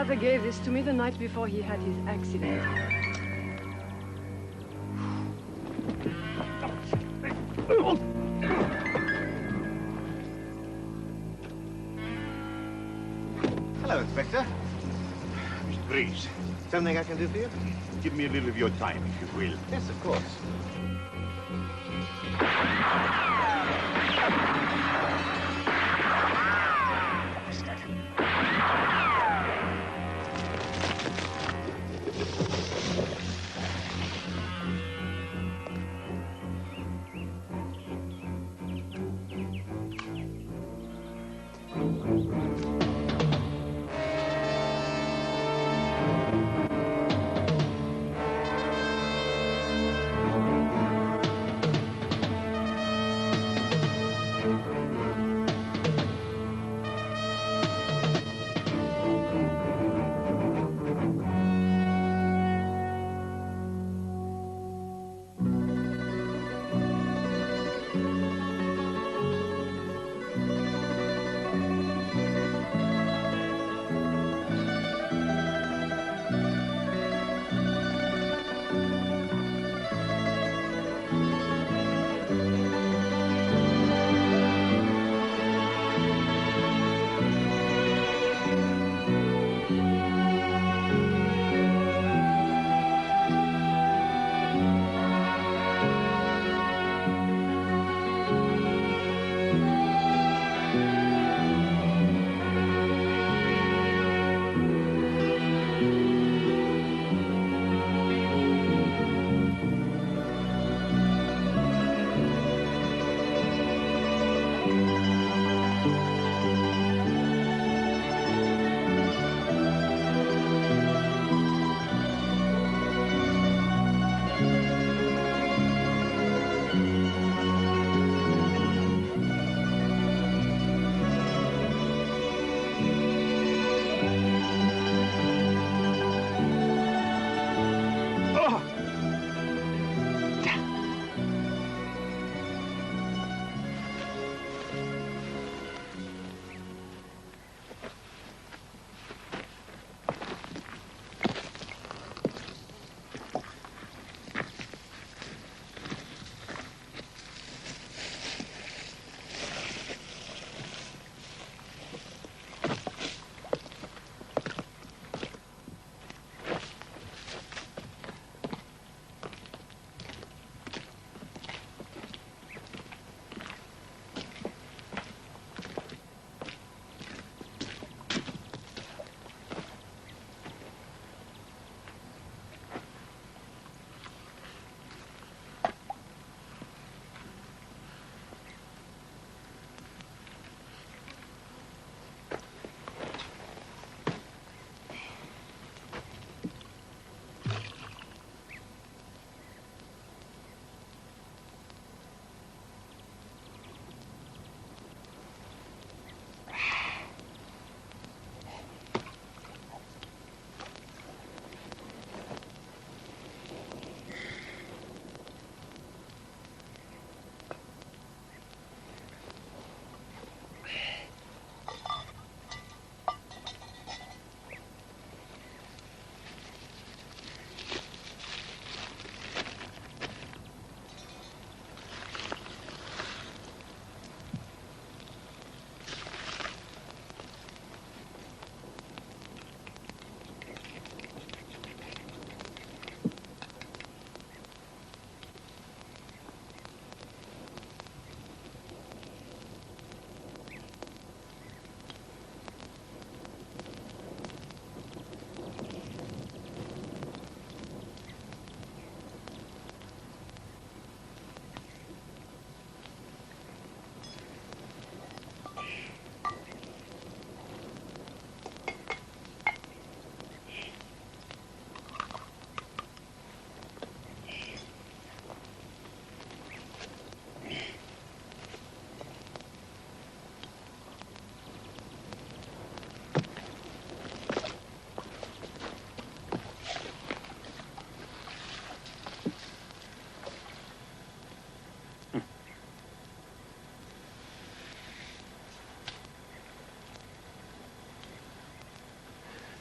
father gave this to me the night before he had his accident. Hello, Inspector. Mr. Breeze, Something I can do for you? give me a little of your time, if you will. Yes, of course.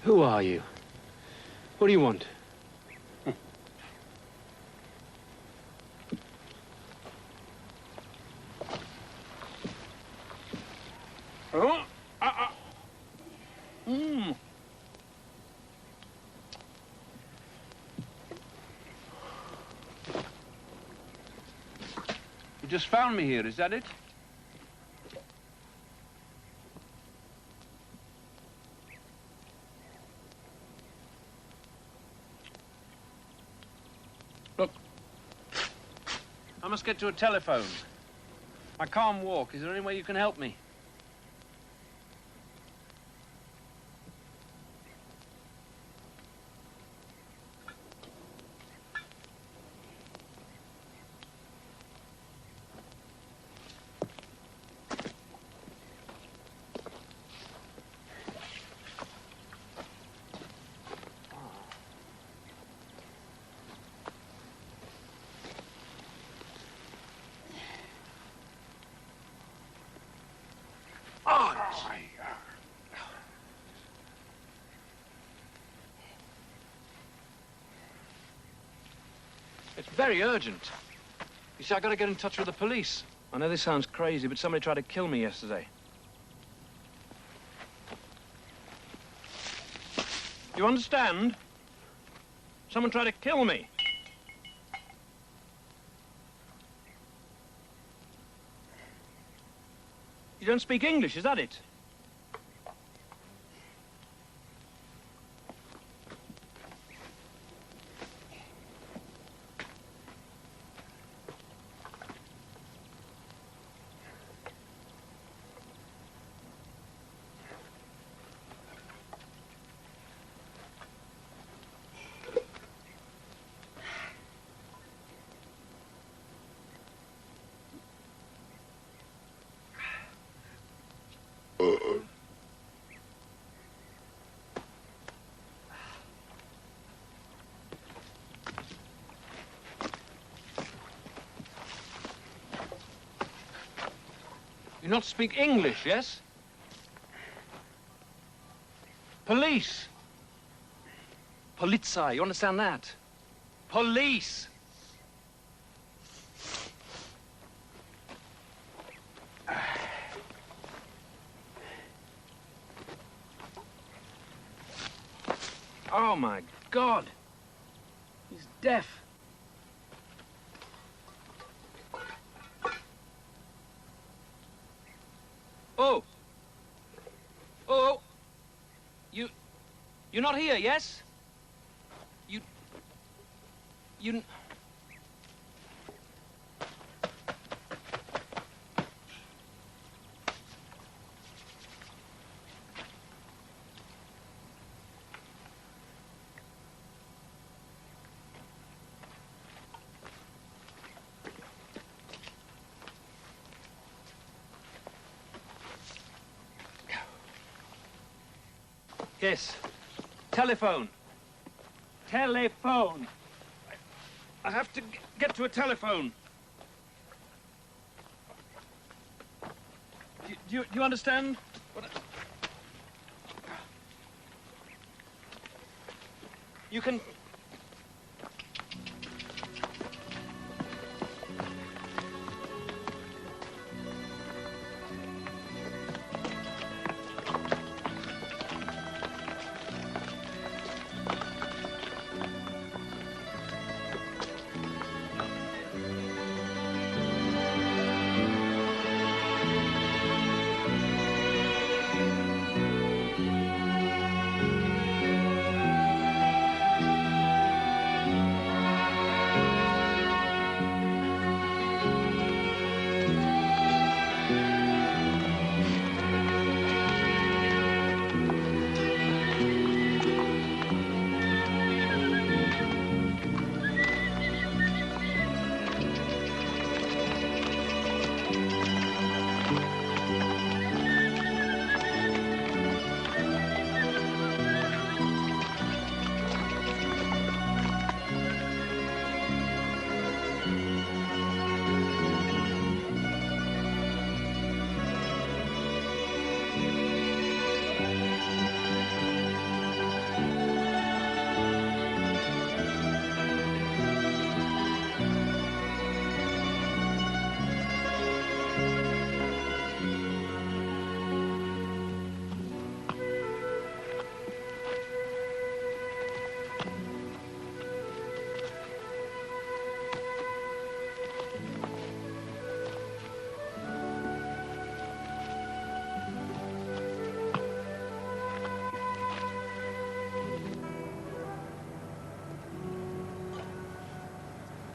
Who are you? What do you want? Oh, You just found me here, is that it? Look, I must get to a telephone. I can't walk. Is there any way you can help me? It's very urgent. You see, I gotta get in touch with the police. I know this sounds crazy, but somebody tried to kill me yesterday. You understand? Someone tried to kill me. You don't speak English, is that it? You not speak English, yes? Police. Polizei, you understand that? Police. Oh, my God. He's deaf. Oh. Oh. You're not here, yes? You... Yes. Telephone. Telephone. I have to get to a telephone. Do you understand? You can...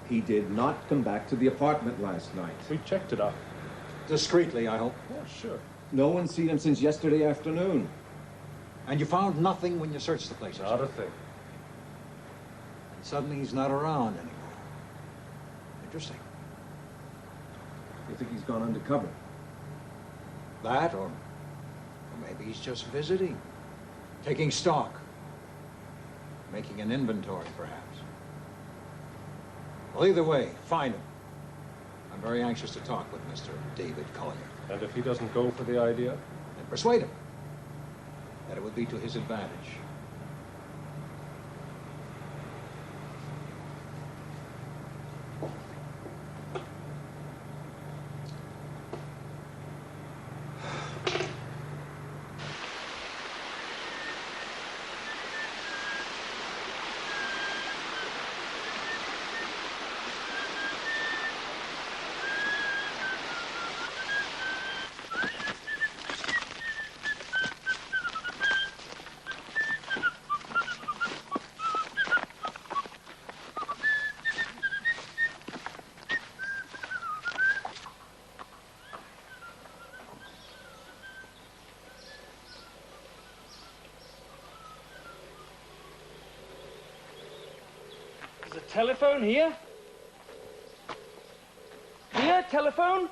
He did not come back to the apartment last night. We checked it out. Discreetly, I hope. Oh, sure. No one's seen him since yesterday afternoon. And you found nothing when you searched the place? Not a thing. And suddenly he's not around anymore. Interesting. You think he's gone undercover? That, or maybe he's just visiting. Taking stock. Making an inventory, perhaps. Well, either way, find him. I'm very anxious to talk with Mr. David Collier. And if he doesn't go for the idea? And persuade him that it would be to his advantage. There's a telephone here? Here, telephone?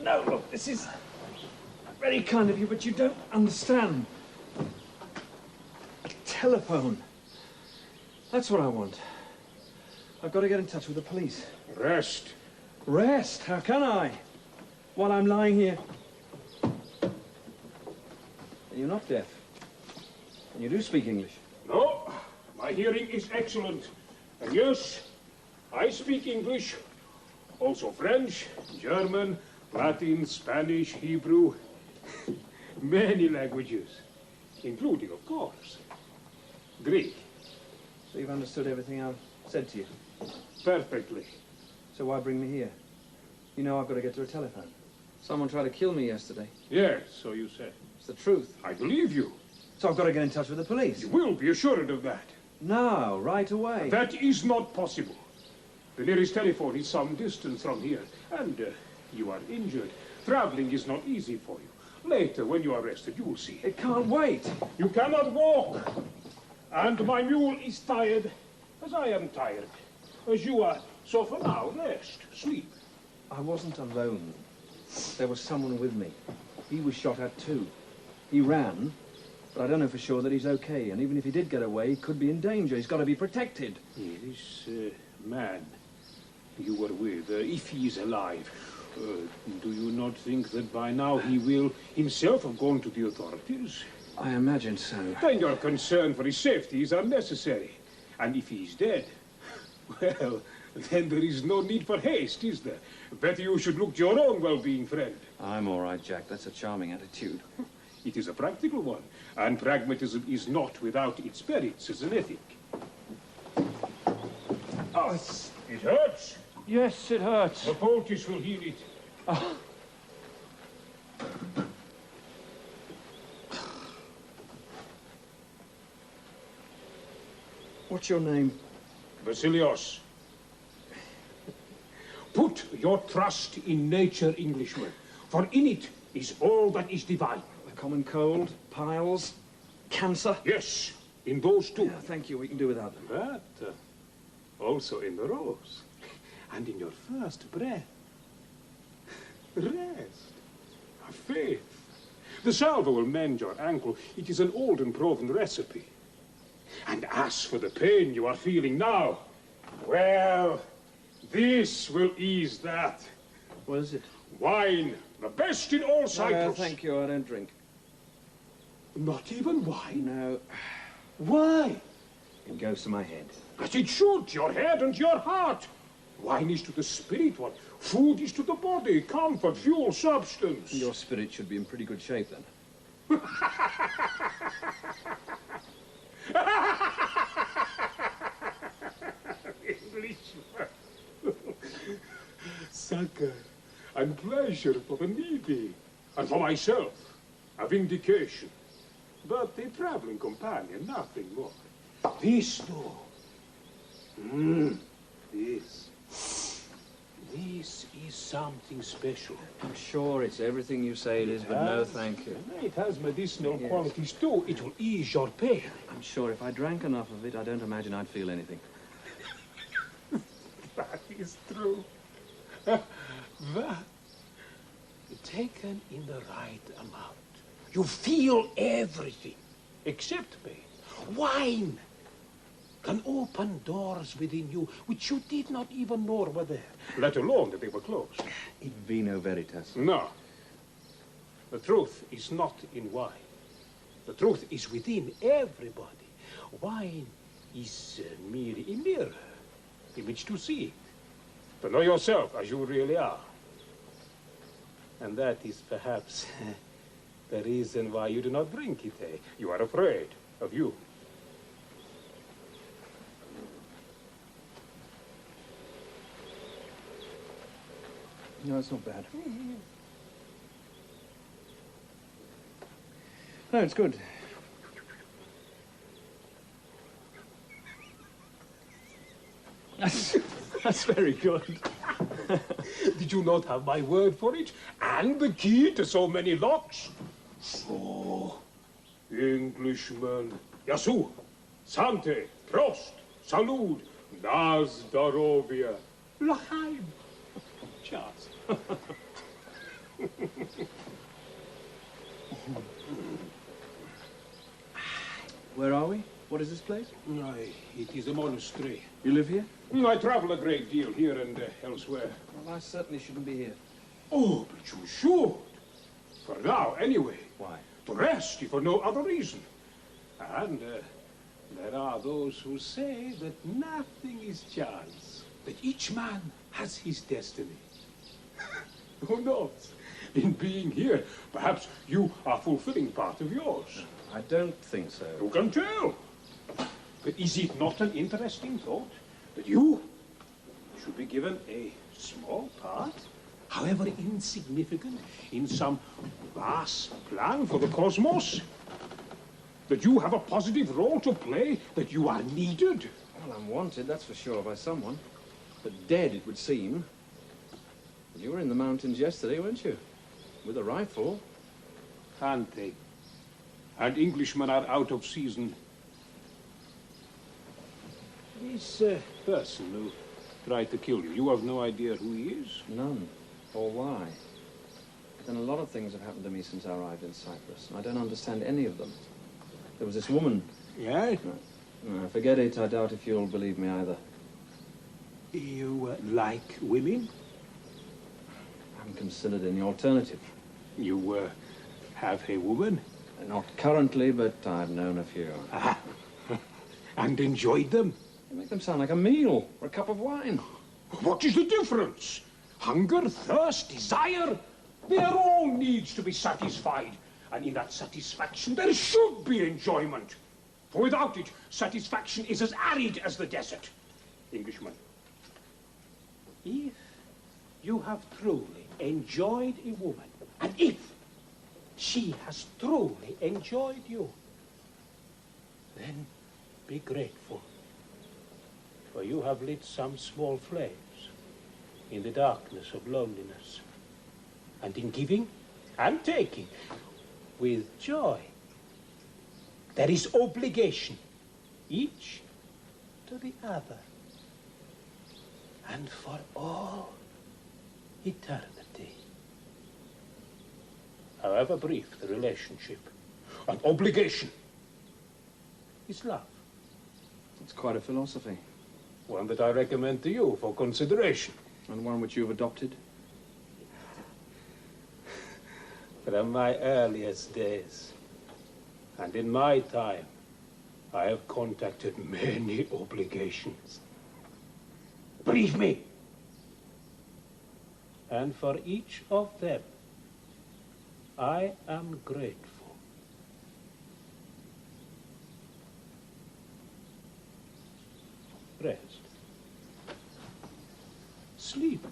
No, look, this is very kind of you, but you don't understand. A telephone. That's what I want. I've got to get in touch with the police. Rest. Rest? How can I? While I'm lying here. You're not deaf. And you do speak English. No, my hearing is excellent. And yes, I speak English. Also French, German, Latin, Spanish, Hebrew. Many languages. Including, of course, Greek. So you've understood everything I've said to you? Perfectly. So why bring me here? You know I've got to get to a telephone. Someone tried to kill me yesterday. Yes, so you say. It's the truth. I believe you. So I've got to get in touch with the police. You will be assured of that. Now, right away. That is not possible. The nearest telephone is some distance from here, and you are injured. Traveling is not easy for you. Later, when you are rested, you will see. It can't wait. You cannot walk. And my mule is tired, as I am tired, as you are. So for now, rest, sleep. I wasn't alone. There was someone with me. He was shot at too. He ran, but I don't know for sure that he's okay. And even if he did get away, he could be in danger. He's got to be protected. This man you were with, if he is alive, do you not think that by now he will himself have gone to the authorities? I imagine so. Then your concern for his safety is unnecessary. And if he is dead, well, then there is no need for haste, is there? Better you should look to your own well-being, friend. I'm all right, Jack. That's a charming attitude. It is a practical one, and pragmatism is not without its merits as an ethic. Oh, it hurts. Yes, it hurts. The poultice will heal it. Oh. What's your name? Basilios. Put your trust in nature, Englishman, for in it is all that is divine. The common cold, piles, cancer. Yes, in those two. Yeah, thank you. We can do without them. But also in the rose and in your first breath. Rest. Faith. The salve will mend your ankle. It is an old and proven recipe. And as for the pain you are feeling now, well, this will ease that. What is it? Wine, the best in all Cyprus. Thank you. I don't drink. Not even wine? No. Why? It goes to my head. As it should, your head and your heart. Wine is to the spirit what food is to the body. Comfort, fuel, substance. Your spirit should be in pretty good shape, then. Englishman. Succor and pleasure for the needy, and for myself, a vindication. But a traveling companion, nothing more. This, though. This is something special. I'm sure it's everything you say it is, but no thank you. It has medicinal qualities too. It will ease your pain. I'm sure if I drank enough of it, I don't imagine I'd feel anything. That is true. That, taken in the right amount, you feel everything except pain. Wine can open doors within you which you did not even know were there, let alone that they were closed. In vino veritas. No. The truth is not in wine. The truth is within everybody. Wine is merely a mirror in which to see it, to know yourself as you really are. And that is perhaps the reason why you do not drink it, eh? You are afraid of you. No, it's not bad. No, it's good. That's very good. Did you not have my word for it? And the key to so many locks? So, Englishman. Yasu, Sante, Prost, Salud, Nazdarovia, Lachaim. Charles. Where are we? What is this place? Aye, it is a monastery. You live here? I travel a great deal here and elsewhere. Well, I certainly shouldn't be here. Oh, but you should. For now, anyway. Why? To rest, if for no other reason. And there are those who say that nothing is chance, that each man has his destiny. Who knows? In being here, perhaps you are fulfilling part of yours. I don't think so. Who can tell? But is it not an interesting thought that you should be given a small part, however insignificant, in some vast plan for the cosmos? That you have a positive role to play, that you are needed? Well, I'm wanted, that's for sure, by someone. But dead, it would seem. You were in the mountains yesterday, weren't you? With a rifle. Hunting. And Englishmen are out of season. This person who tried to kill you, you have no idea who he is? None. Or why. Then a lot of things have happened to me since I arrived in Cyprus. I don't understand any of them. There was this woman. Yeah? No, forget it. I doubt if you'll believe me either. You like women? I'm considered in the alternative. You have a woman? Not currently, but I've known a few. Ah, and enjoyed them? You make them sound like a meal or a cup of wine. What is the difference? Hunger, thirst, desire? They are all needs to be satisfied. And in that satisfaction, there should be enjoyment. For without it, satisfaction is as arid as the desert. Englishman, if you have truly enjoyed a woman, and if she has truly enjoyed you, then be grateful. For you have lit some small flames in the darkness of loneliness. And in giving and taking, with joy, there is obligation, each to the other, and for all eternity. However brief the relationship, an obligation is love. It's quite a philosophy. One that I recommend to you for consideration. And one which you've adopted. From my earliest days, and in my time, I have contacted many obligations. Believe me. And for each of them, I am grateful. Sleep.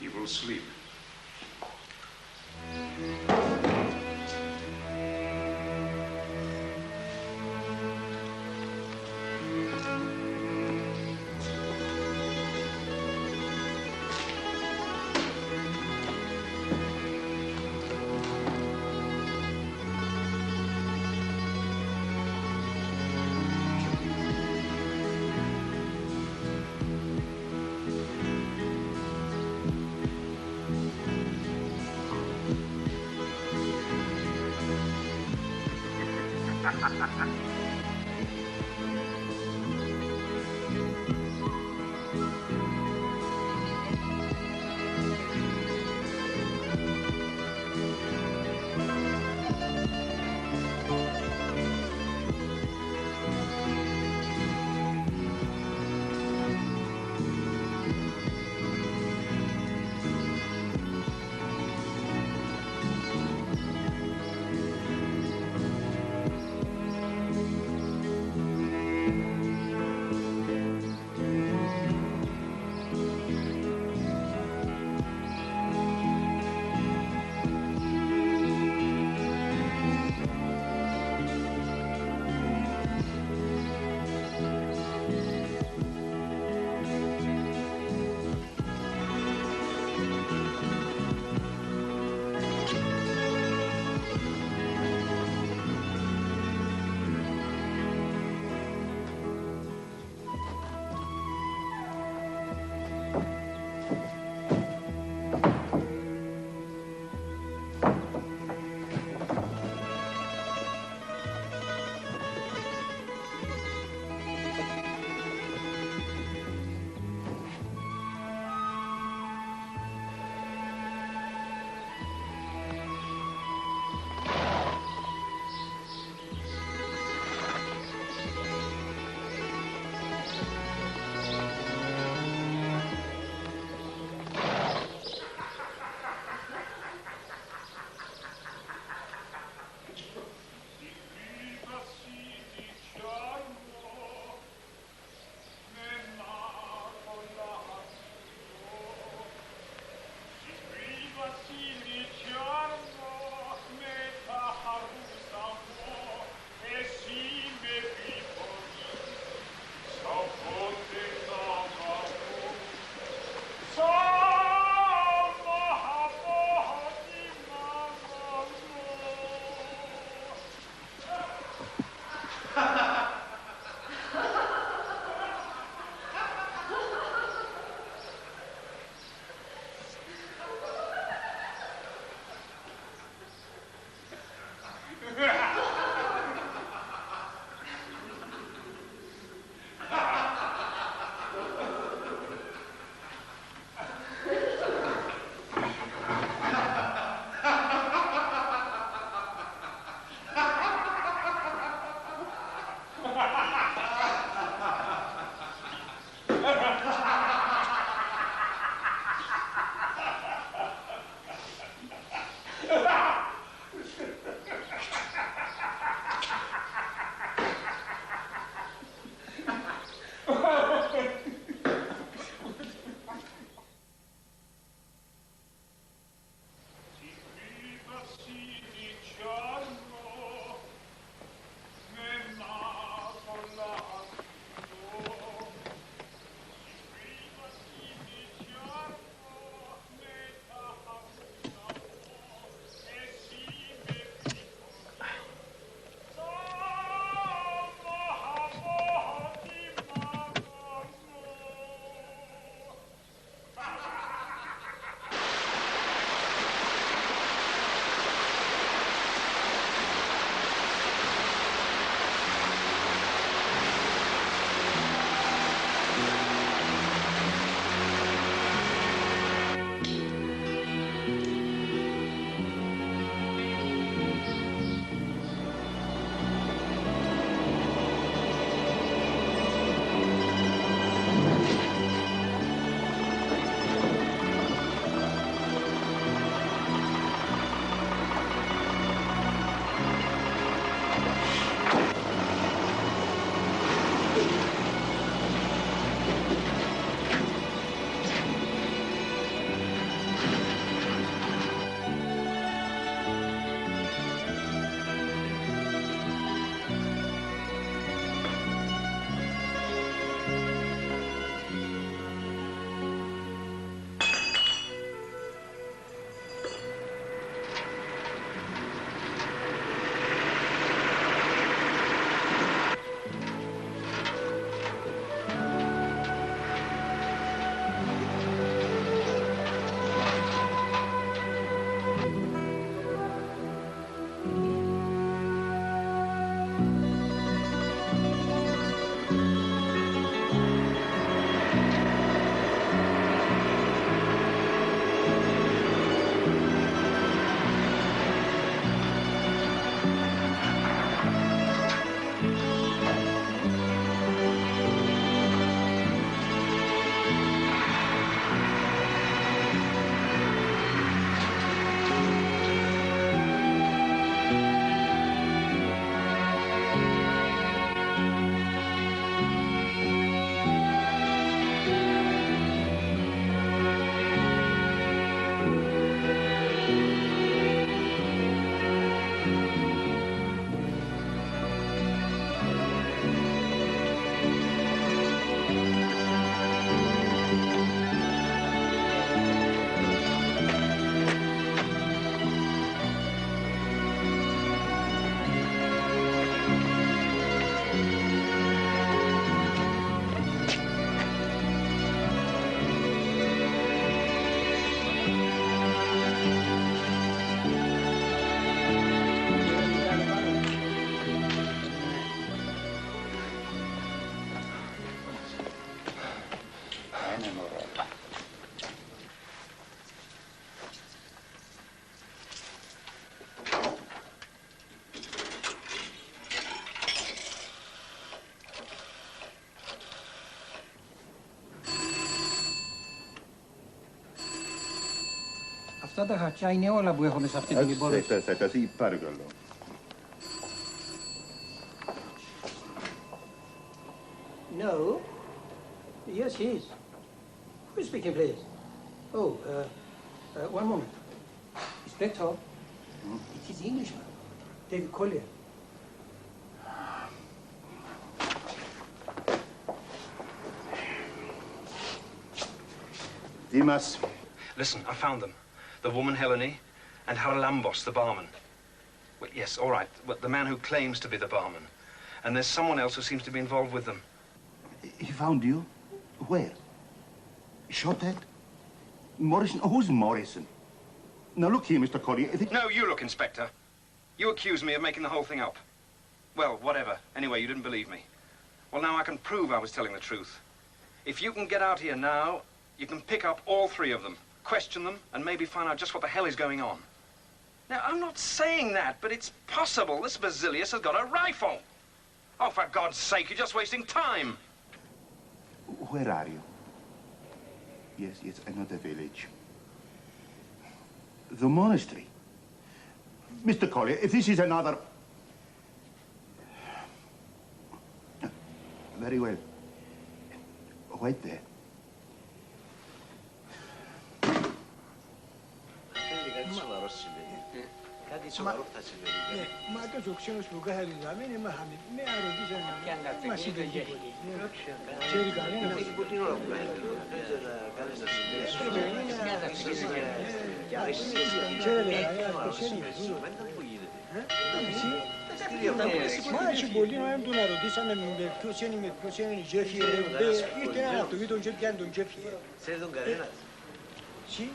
He will sleep. Aspetta, sì, pare quello. No. Yes, he is. Who's speaking, please? Oh, one moment. Inspector, it is the Englishman, David Collier. Dimas. Listen, I found them. The woman, Helene, and Haralambos, the barman. Well, yes, all right, but the man who claims to be the barman. And there's someone else who seems to be involved with them. He found you? Where? Shot at? Morrison? Who's Morrison? Now, look here, Mr. Collier, if it... No, you look, Inspector. You accused me of making the whole thing up. Well, whatever. Anyway, you didn't believe me. Well, now I can prove I was telling the truth. If you can get out here now, you can pick up all three of them, question them, and maybe find out just what the hell is going on. Now, I'm not saying that, but it's possible this Basilius has got a rifle. Oh, for God's sake, you're just wasting time. Where are you? Yes, I know the village. The monastery. Mr. Collier, if this is another... Very well. Wait there. Ma to 족신을 누가 해리라면 뭐 하면 내 아로디잖아. 맛이 되지. 제일 가는 Ma ci vuole non un arodisana mi proceeni jefi e ite tu vedo je piando jefi. Sei un garena. Sì.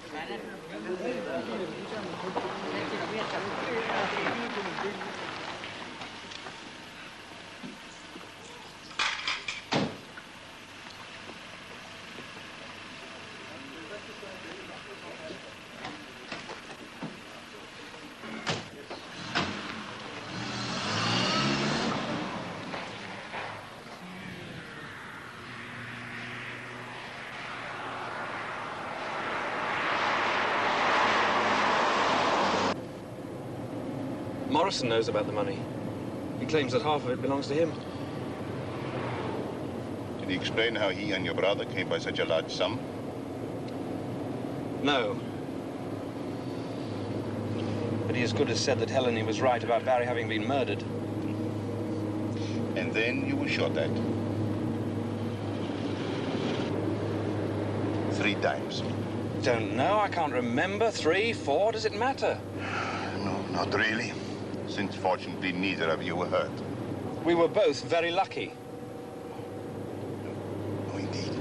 Morrison knows about the money. He claims that half of it belongs to him. Can you explain how he and your brother came by such a large sum? No. But he as good as said that Helene was right about Barry having been murdered. And then you were shot at. 3 times. Don't know, I can't remember. 3, 4, does it matter? No, not really. Since fortunately neither of you were hurt. We were both very lucky. Oh, indeed.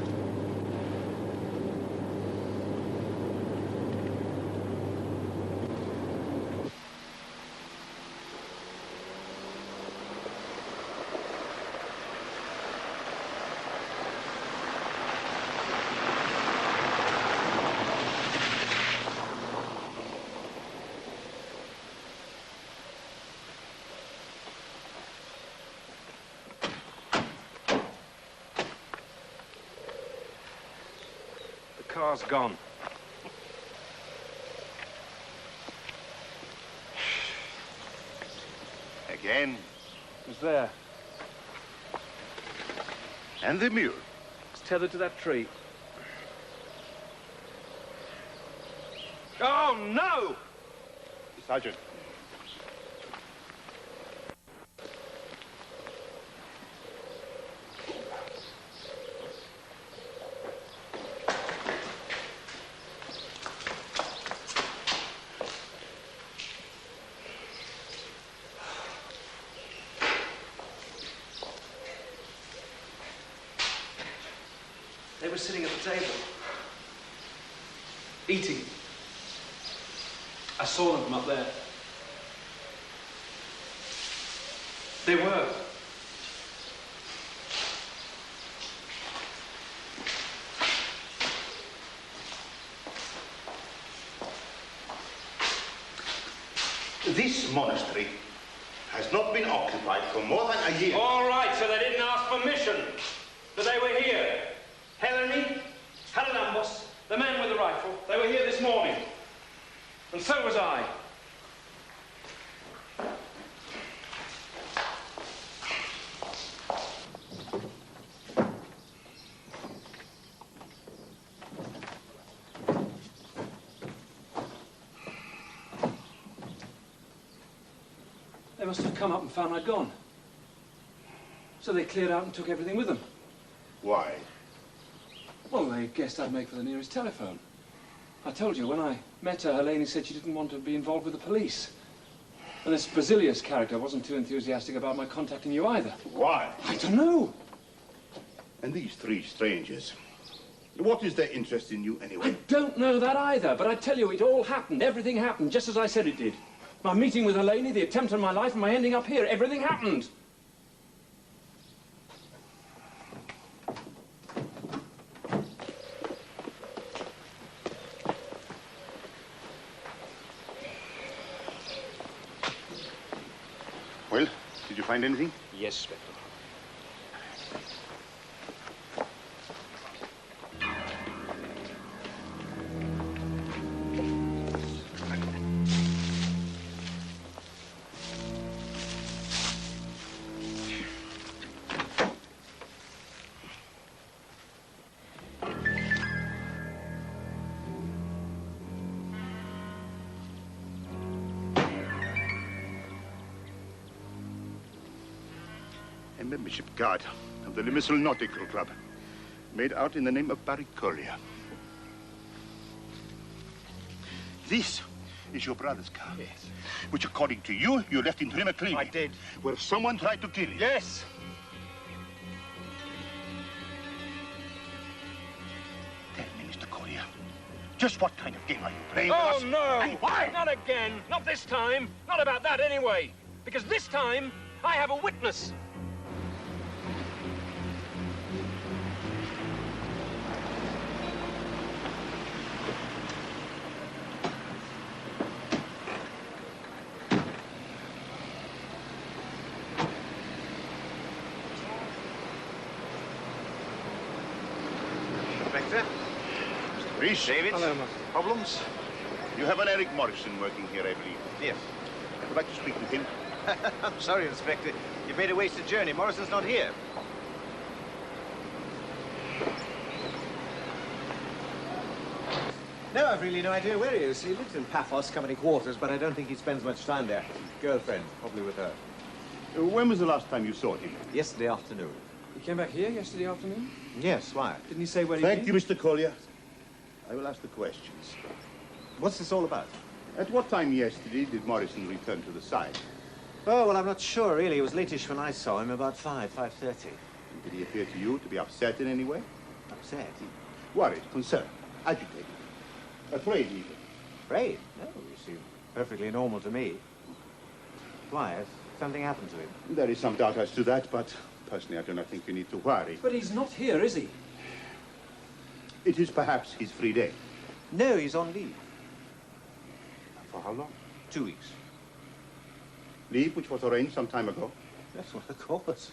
The car's gone. Again. It was there. And the mule. It's tethered to that tree. Oh, no! Sergeant. They were sitting at the table, eating. I saw them from up there. They were. This monastery has not been occupied for more than a year. All right, so they didn't ask permission, but they were here. Helene, Haralambos, the man with the rifle, they were here this morning. And so was I. They must have come up and found I'd gone. So they cleared out and took everything with them. Why? Well, they guessed I'd make for the nearest telephone. I told you, when I met her, Helene said she didn't want to be involved with the police. And this Basilius character wasn't too enthusiastic about my contacting you either. Why? I don't know. And these three strangers, what is their interest in you anyway? I don't know that either, but I tell you, it all happened. Everything happened, just as I said it did. My meeting with Helene, the attempt on my life, and my ending up here. Everything happened. Well, did you find anything? Yes, Spectre. A membership card of the Limassol Nautical Club, made out in the name of Barry Collier. This is your brother's card. Yes. Which, according to you, you left in Trimmer Clinic. I did. Where someone tried to kill you. Yes. Tell me, Mr. Collier, just what kind of game are you playing Oh, with us? no! And why? Not again. Not this time. Not about that, anyway. Because this time, I have a witness. Inspector? Mr. Reese. David? Hello, Master. Problems? You have an Eric Morrison working here, I believe. Yes. I would like to speak with him. I'm sorry, Inspector. You've made a wasted journey. Morrison's not here. No, I've really no idea where he is. He lives in Paphos Company Quarters, but I don't think he spends much time there. Girlfriend, probably with her. When was the last time you saw him? Yesterday afternoon. You came back here yesterday afternoon? Yes, why? Didn't he say where Thank he'd you, been? Mr. Collier. I will ask the questions. What's this all about? At what time yesterday did Morrison return to the site? Oh, well, I'm not sure, really. It was latish when I saw him, about 5:30. Did he appear to you to be upset in any way? Upset? Worried, concerned, agitated, afraid even? Afraid? No, he seemed perfectly normal to me. Why? Has something happened to him? There is some doubt as to that, but personally I do not think you need to worry. But he's not here, is he? It is perhaps his free day. No, he's on leave. For how long? 2 weeks. Leave which was arranged some time ago. That's what of course.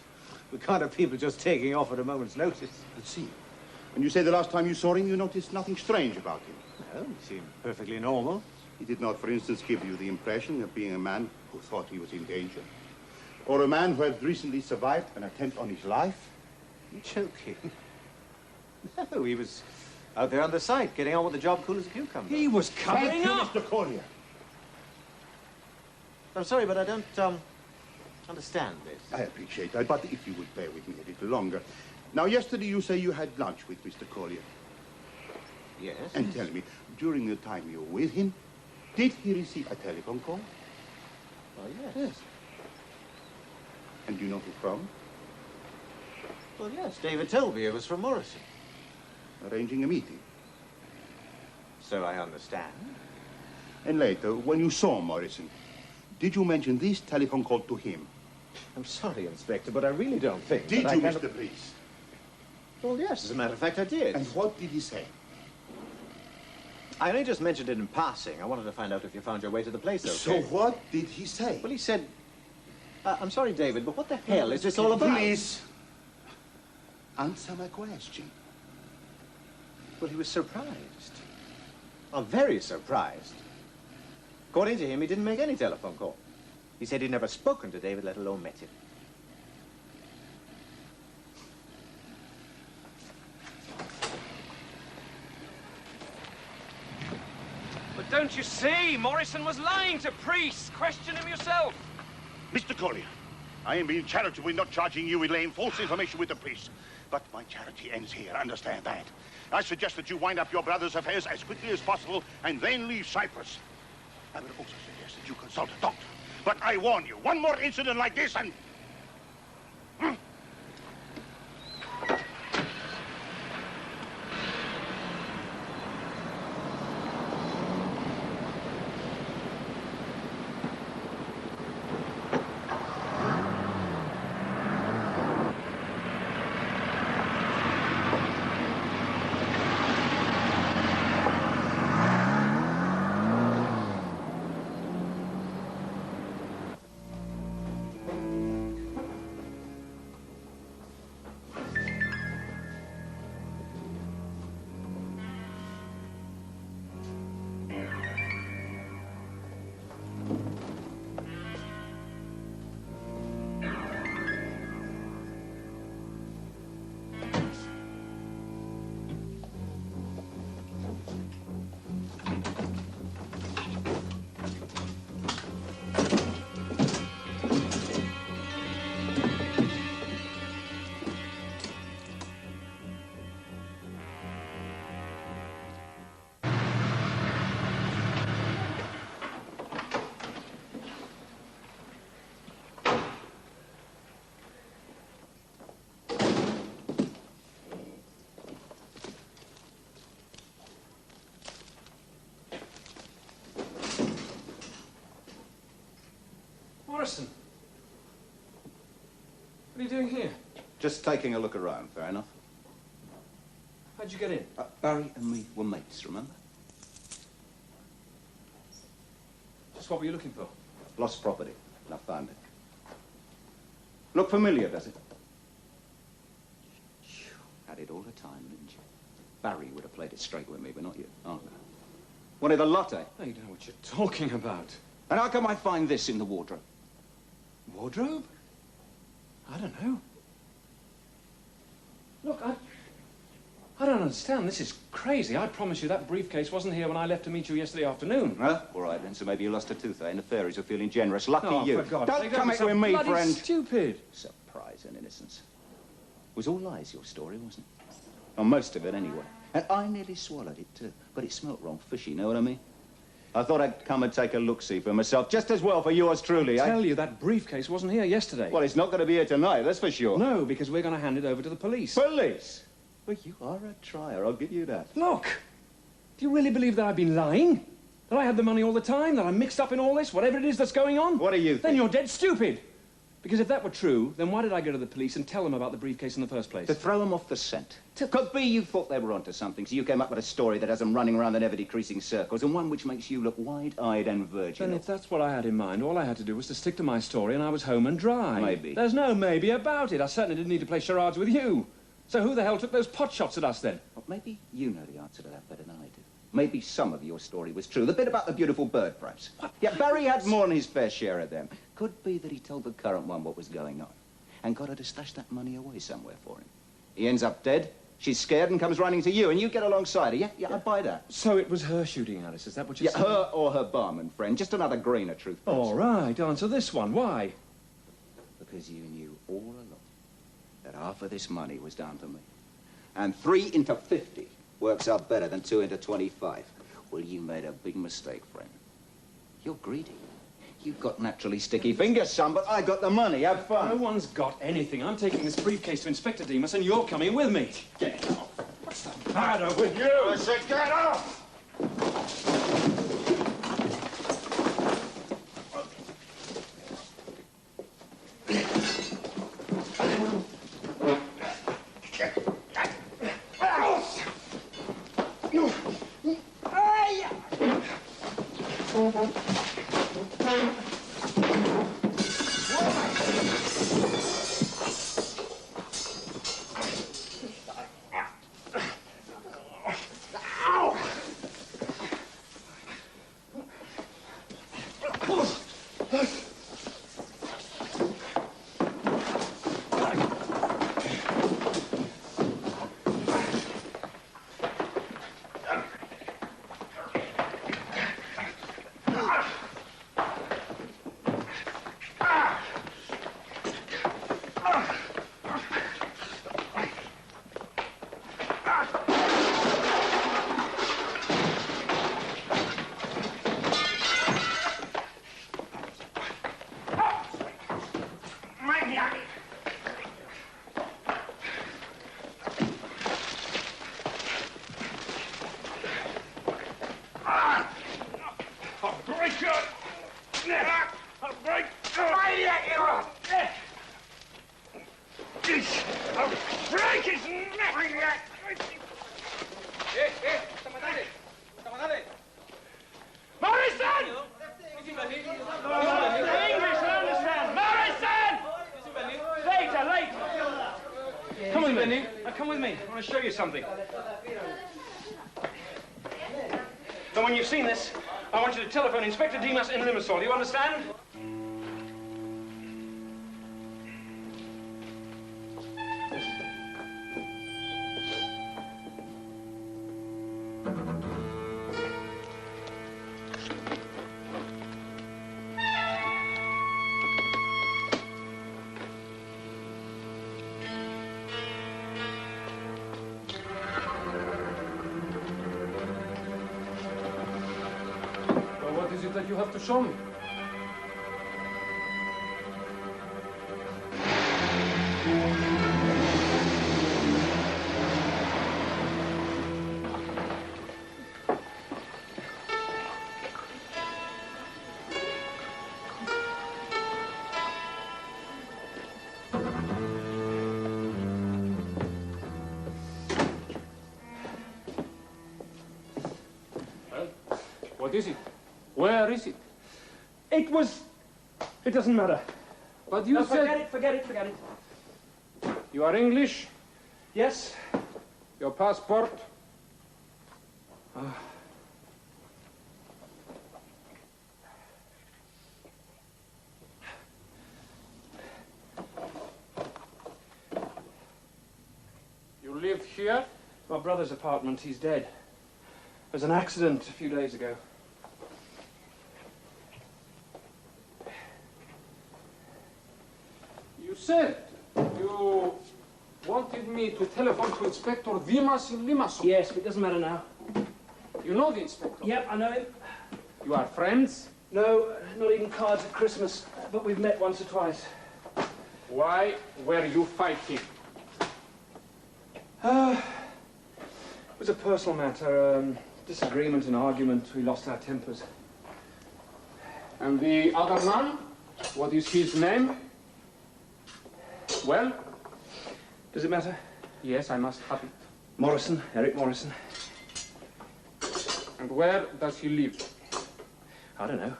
We can't have people just taking off at a moment's notice. Let's see. When you say the last time you saw him, you noticed nothing strange about him. No, he seemed perfectly normal. He did not, for instance, give you the impression of being a man who thought he was in danger. Or a man who had recently survived an attempt on his life. You're joking. No, he was out there on the site, getting on with the job cool as a cucumber. He was covering Thank you, up. Mr. Collier. I'm sorry, but I don't, understand this. I appreciate that, but if you would bear with me a little longer. Now, yesterday you say you had lunch with Mr. Collier. Yes? And tell me, during the time you were with him, did he receive a telephone call? Well, yes. And do you know who from? Well, yes, David told me it was from Morrison. Arranging a meeting. So I understand. And later, when you saw Morrison, did you mention this telephone call to him? I'm sorry, Inspector, but I really don't think Did that you, I Mr. Priest? Well, yes, as a matter of fact, I did. And what did he say? I only just mentioned it in passing. I wanted to find out if you found your way to the place, okay? So what did he say? Well, he said... I'm sorry, David, but what the hell is this all about? Please, answer my question. Well, he was surprised. Oh, very surprised. According to him, he didn't make any telephone call. He said he'd never spoken to David, let alone met him. But don't you see? Morrison was lying to priests. Question him yourself. Mr. Collier, I am being charitable in not charging you with laying false information with the police. But my charity ends here, understand that. I suggest that you wind up your brother's affairs as quickly as possible and then leave Cyprus. I would also suggest that you consult a doctor. But I warn you, one more incident like this and... Morrison. What are you doing here? Just taking a look around, fair enough. How'd you get in? Barry and me were mates, remember? Just what were you looking for? Lost property, and I found it. Look familiar, does it? Had it all the time, didn't you? Barry would have played it straight with me, but not you. Oh, no. Wanted a lot, eh? I don't know what you're talking about. And how come I find this in the wardrobe? Wardrobe? I don't know. Look, I don't understand. This is crazy. I promise you that briefcase wasn't here when I left to meet you yesterday afternoon. Huh? All right, then. So maybe you lost a tooth, eh? And the fairies are feeling generous. Lucky Oh, you. for God's Don't sake, come that in was with me, bloody friend. Stupid. Surprise and innocence. It was all lies, your story, wasn't it? Well, most of it, anyway. And I nearly swallowed it, too. But it smelt wrong fishy, know what I mean? I thought I'd come and take a look-see for myself, just as well for yours truly, I tell you, that briefcase wasn't here yesterday. Well, it's not going to be here tonight, that's for sure. No, because we're going to hand it over to the police. Police? Well, you are a trier, I'll give you that. Look, do you really believe that I've been lying? That I had the money all the time? That I'm mixed up in all this, whatever it is that's going on? What do you think? Then you're dead stupid. Because if that were true, then why did I go to the police and tell them about the briefcase in the first place? To throw them off the scent. Could be you thought they were onto something, so you came up with a story that has them running around in ever-decreasing circles, and one which makes you look wide-eyed and virginal. Then if that's what I had in mind, all I had to do was to stick to my story and I was home and dry. Maybe. There's no maybe about it. I certainly didn't need to play charades with you. So who the hell took those pot shots at us then? Well, maybe you know the answer to that better than I do. Maybe some of your story was true. The bit about the beautiful bird, perhaps. What? Yeah, Barry had more than his fair share of them. Could be that he told the current one what was going on and got her to stash that money away somewhere for him. He ends up dead. She's scared and comes running to you, and you get alongside her. Yeah, I buy that. So it was her shooting at us, is that what you're saying? Her or her barman friend. Just another grain of truth. All right, answer this one. Why? Because you knew all along that half of this money was down to me. And 3 into 50 works out better than 2 into 25. Well, you made a big mistake, friend. You're greedy. You've got naturally sticky fingers, son, but I got the money. Have fun. No one's got anything. I'm taking this briefcase to Inspector Demas, and you're coming with me. Get off. What's the matter with you? I said get off! Something. But when you've seen this, I want you to telephone Inspector Dimas in Limassol. Do you understand? That you have to show me. Well, what is it? Where is it? It doesn't matter. But you said... Forget it. You are English? Yes. Your passport? You live here? My brother's apartment. He's dead. There was an accident a few days ago. You said you wanted me to telephone to Inspector Dimas in Limassol. Yes, but it doesn't matter now. You know the inspector? Yep, I know him. You are friends? No, not even cards at Christmas, but we've met once or twice. Why were you fighting? It was a personal matter, disagreement and argument. We lost our tempers. And the other man? What is his name? Well? Does it matter? Yes, I must have it. Morrison, Eric Morrison. And where does he live? I don't know.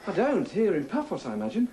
I don't. Here in Paphos, I imagine.